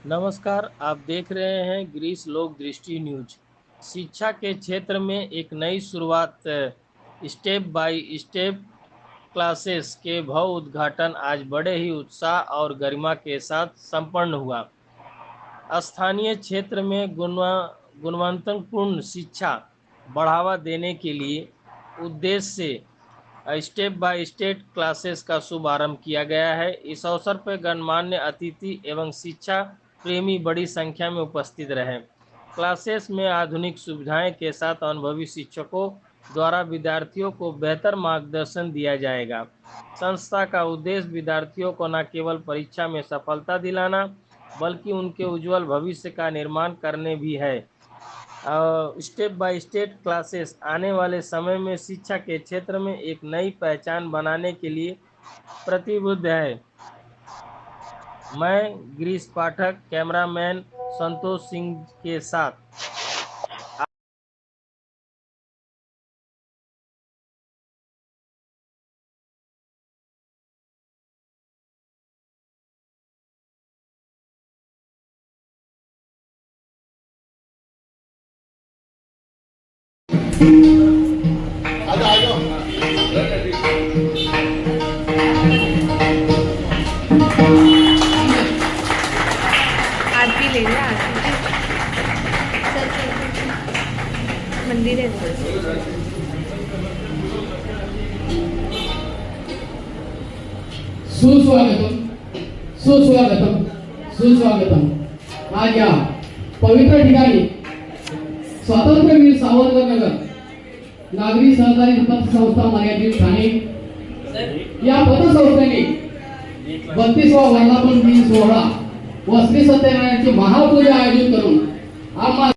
नमस्कार, आप देख रहे हैं ग्रीस लोक दृष्टि न्यूज। शिक्षा के क्षेत्र में एक नई शुरुआत, स्टेप बाय स्टेप क्लासेस के भव्य उद्घाटन आज बड़े ही उत्साह और गरिमा के साथ संपन्न हुआ। स्थानीय क्षेत्र में गुणवत्तापूर्ण शिक्षा बढ़ावा देने के लिए उद्देश्य से स्टेप बाय स्टेप क्लासेस का शुभारंभ किया गया है। इस अवसर पर गणमान्य अतिथि एवं शिक्षा प्रेमी बड़ी संख्या में उपस्थित रहे। क्लासेस में आधुनिक सुविधाएं के साथ अनुभवी शिक्षकों द्वारा विद्यार्थियों को बेहतर मार्गदर्शन दिया जाएगा। संस्था का उद्देश्य विद्यार्थियों को न केवल परीक्षा में सफलता दिलाना बल्कि उनके उज्जवल भविष्य का निर्माण करने भी है। स्टेप बाय स्टेप क्लासेस आने वाले समय में शिक्षा के क्षेत्र में एक नई पहचान बनाने के लिए प्रतिबद्ध है। मैं गिरीश पाठक, कैमरामैन संतोष सिंह के साथ। आरती ले लिया मंदिर है। सुस्वागतम सुस्वागतम सुस्वागतम। आज या पवित्र ठिकाणी स्वातंत्र्यवीर सावरकर नगर नागरी सहकारी पतसंस्था मर्यादित ठाणे या पतसंस्थेने 32वा वर्धापन दिन सोहळा व श्री सत्यनारायणची महापूजा आयोजित करून आम्हा